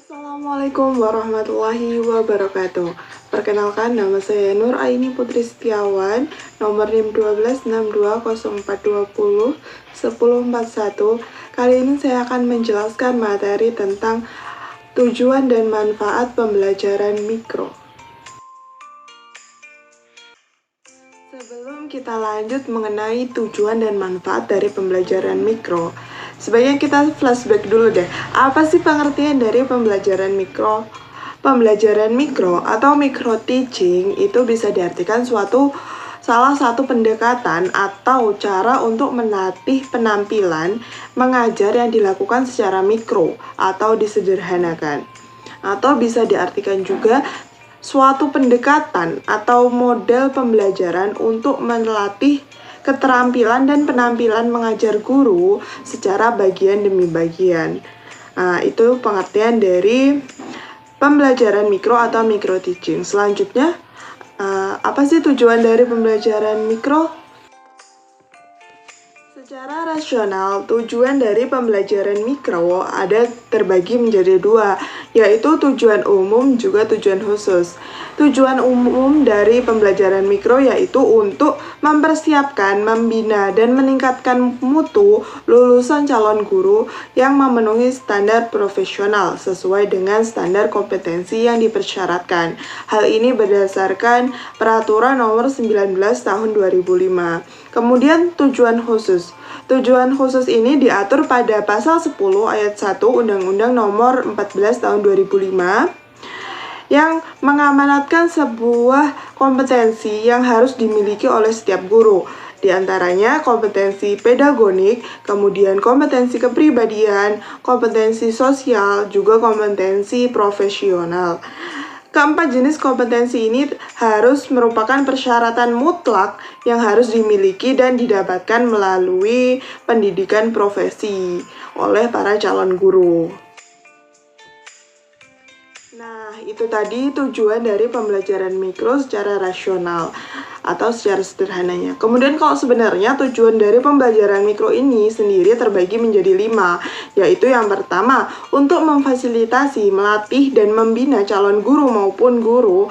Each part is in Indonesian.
Assalamualaikum warahmatullahi wabarakatuh. Perkenalkan, nama saya Nur Aini Putri Setiawan, nomor NIM 126204201041. Kali ini saya akan menjelaskan materi tentang tujuan dan manfaat pembelajaran mikro. Sebelum kita lanjut mengenai tujuan dan manfaat dari pembelajaran mikro, sebaiknya kita flashback dulu deh. Apa sih pengertian dari pembelajaran mikro? Pembelajaran mikro atau micro teaching itu bisa diartikan salah satu pendekatan atau cara untuk melatih penampilan mengajar yang dilakukan secara mikro atau disederhanakan. Atau bisa diartikan juga suatu pendekatan atau model pembelajaran untuk melatih keterampilan dan penampilan mengajar guru secara bagian demi bagian. Nah, itu pengertian dari pembelajaran mikro atau micro teaching. Selanjutnya, apa sih tujuan dari pembelajaran mikro? Secara rasional, tujuan dari pembelajaran mikro ada terbagi menjadi dua, yaitu tujuan umum juga tujuan khusus. Tujuan umum dari pembelajaran mikro yaitu untuk mempersiapkan, membina, dan meningkatkan mutu lulusan calon guru yang memenuhi standar profesional sesuai dengan standar kompetensi yang dipersyaratkan. Hal ini berdasarkan Peraturan Nomor 19 Tahun 2005. Kemudian tujuan khusus. Tujuan khusus ini diatur pada pasal 10 ayat 1 Undang-Undang Nomor 14 Tahun 2005 yang mengamanatkan sebuah kompetensi yang harus dimiliki oleh setiap guru. Di antaranya kompetensi pedagonik, kemudian kompetensi kepribadian, kompetensi sosial, juga kompetensi profesional. Keempat jenis kompetensi ini harus merupakan persyaratan mutlak yang harus dimiliki dan didapatkan melalui pendidikan profesi oleh para calon guru. Nah, itu tadi tujuan dari pembelajaran mikro secara rasional atau secara sederhananya. Kemudian kalau sebenarnya tujuan dari pembelajaran mikro ini sendiri terbagi menjadi 5, yaitu yang pertama, untuk memfasilitasi, melatih, dan membina calon guru maupun guru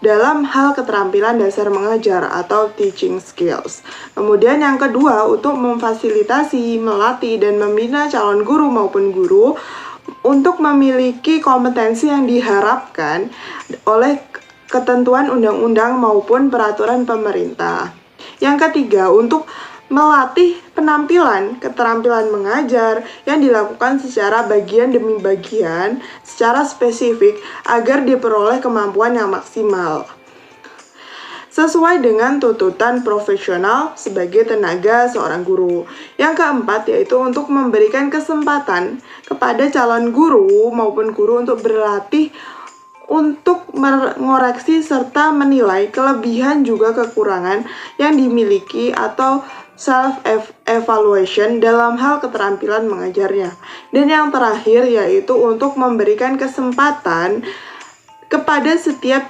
dalam hal keterampilan dasar mengajar atau teaching skills. Kemudian yang kedua, untuk memfasilitasi, melatih, dan membina calon guru maupun guru untuk memiliki kompetensi yang diharapkan oleh ketentuan undang-undang maupun peraturan pemerintah. Yang ketiga, untuk melatih penampilan, keterampilan mengajar yang dilakukan secara bagian demi bagian, secara spesifik agar diperoleh kemampuan yang maksimal sesuai dengan tuntutan profesional sebagai tenaga seorang guru. Yang keempat yaitu untuk memberikan kesempatan kepada calon guru maupun guru untuk berlatih untuk mengoreksi serta menilai kelebihan juga kekurangan yang dimiliki atau self-evaluation dalam hal keterampilan mengajarnya. Dan yang terakhir yaitu untuk memberikan kesempatan kepada setiap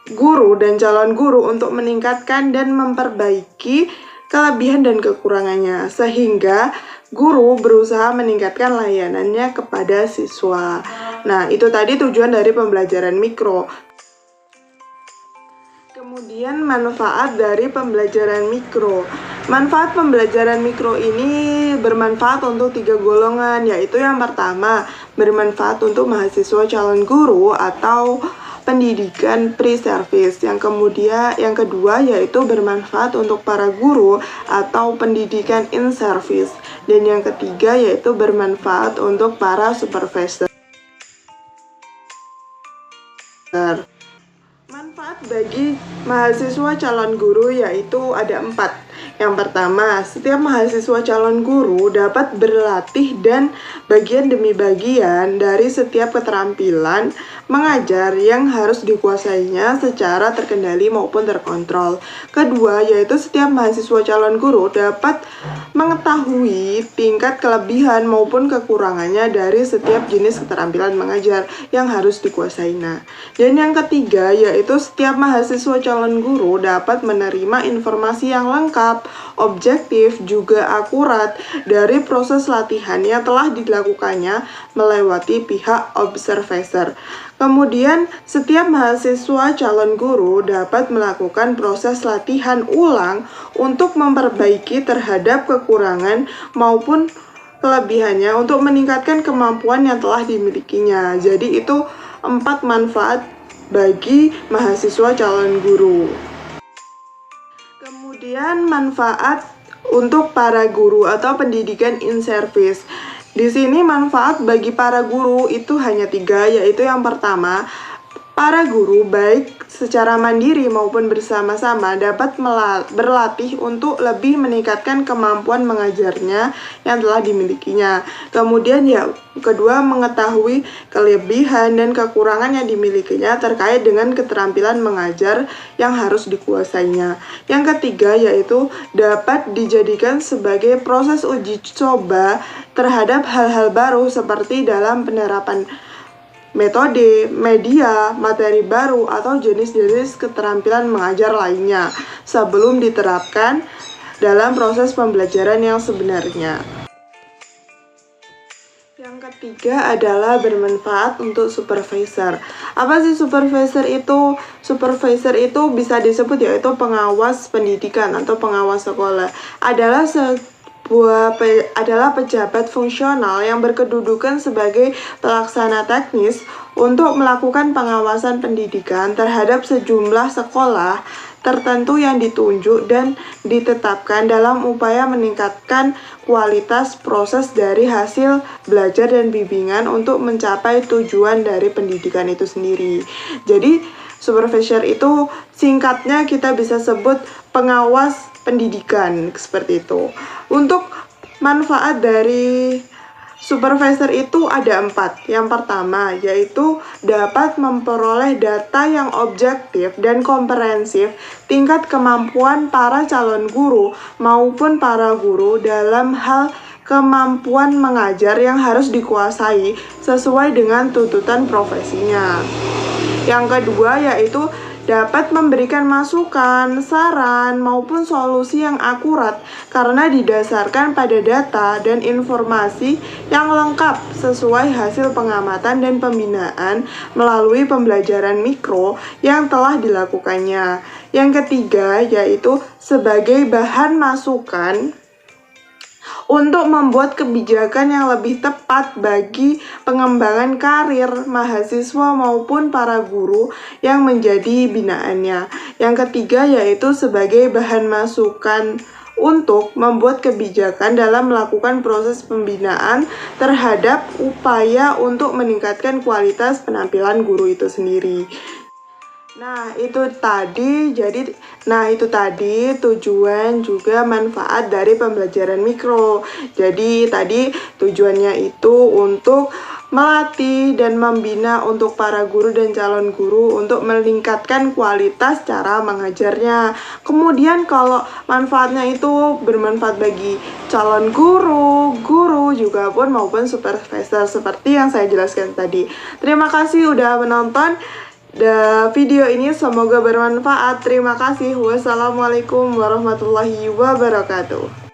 guru dan calon guru untuk meningkatkan dan memperbaiki kelebihan dan kekurangannya sehingga guru berusaha meningkatkan layanannya kepada siswa. Nah, itu tadi tujuan dari pembelajaran mikro. Kemudian manfaat dari pembelajaran mikro. Manfaat pembelajaran mikro ini bermanfaat untuk 3 golongan, yaitu yang pertama, bermanfaat untuk mahasiswa calon guru atau pendidikan pre-service. Yang kedua yaitu bermanfaat untuk para guru atau pendidikan in-service. Dan yang ketiga yaitu bermanfaat untuk para supervisor. Manfaat bagi mahasiswa calon guru yaitu ada 4. Yang pertama, setiap mahasiswa calon guru dapat berlatih dan bagian demi bagian dari setiap keterampilan mengajar yang harus dikuasainya secara terkendali maupun terkontrol. Kedua, yaitu setiap mahasiswa calon guru dapat mengetahui tingkat kelebihan maupun kekurangannya dari setiap jenis keterampilan mengajar yang harus dikuasainya. Dan yang ketiga, yaitu setiap mahasiswa calon guru dapat menerima informasi yang lengkap tetap, objektif, juga akurat dari proses latihan yang telah dilakukannya melewati pihak observer. Kemudian, setiap mahasiswa calon guru dapat melakukan proses latihan ulang untuk memperbaiki terhadap kekurangan maupun kelebihannya untuk meningkatkan kemampuan yang telah dimilikinya. Jadi itu 4 manfaat bagi mahasiswa calon guru. Kemudian manfaat untuk para guru atau pendidikan in service. Di sini manfaat bagi para guru itu hanya 3, yaitu yang pertama, para guru baik secara mandiri maupun bersama-sama dapat berlatih untuk lebih meningkatkan kemampuan mengajarnya yang telah dimilikinya. Kemudian kedua, mengetahui kelebihan dan kekurangan yang dimilikinya terkait dengan keterampilan mengajar yang harus dikuasainya. Yang ketiga yaitu dapat dijadikan sebagai proses uji coba terhadap hal-hal baru seperti dalam penerapan metode, media, materi baru, atau jenis-jenis keterampilan mengajar lainnya sebelum diterapkan dalam proses pembelajaran yang sebenarnya. Yang ketiga adalah bermanfaat untuk supervisor. Apa sih supervisor itu? Supervisor itu bisa disebut yaitu pengawas pendidikan atau pengawas sekolah. Adalah pejabat fungsional yang berkedudukan sebagai pelaksana teknis untuk melakukan pengawasan pendidikan terhadap sejumlah sekolah tertentu yang ditunjuk dan ditetapkan dalam upaya meningkatkan kualitas proses dari hasil belajar dan bimbingan untuk mencapai tujuan dari pendidikan itu sendiri. Jadi supervisor itu singkatnya kita bisa sebut pengawas pendidikan, seperti itu. Untuk manfaat dari supervisor itu ada 4. Yang pertama yaitu dapat memperoleh data yang objektif dan komprehensif tingkat kemampuan para calon guru maupun para guru dalam hal kemampuan mengajar yang harus dikuasai sesuai dengan tuntutan profesinya. Yang kedua yaitu dapat memberikan masukan, saran, maupun solusi yang akurat karena didasarkan pada data dan informasi yang lengkap sesuai hasil pengamatan dan pembinaan melalui pembelajaran mikro yang telah dilakukannya. Yang ketiga yaitu sebagai bahan masukan untuk membuat kebijakan yang lebih tepat bagi pengembangan karir mahasiswa maupun para guru yang menjadi binaannya. Yang ketiga yaitu sebagai bahan masukan untuk membuat kebijakan dalam melakukan proses pembinaan terhadap upaya untuk meningkatkan kualitas penampilan guru itu sendiri. Itu tadi tujuan juga manfaat dari pembelajaran mikro. Jadi tadi tujuannya itu untuk melatih dan membina untuk para guru dan calon guru untuk meningkatkan kualitas cara mengajarnya. Kemudian kalau manfaatnya itu bermanfaat bagi calon guru juga maupun supervisor seperti yang saya jelaskan tadi. Terima kasih udah menonton video ini, semoga bermanfaat. Terima kasih. Wassalamualaikum warahmatullahi wabarakatuh.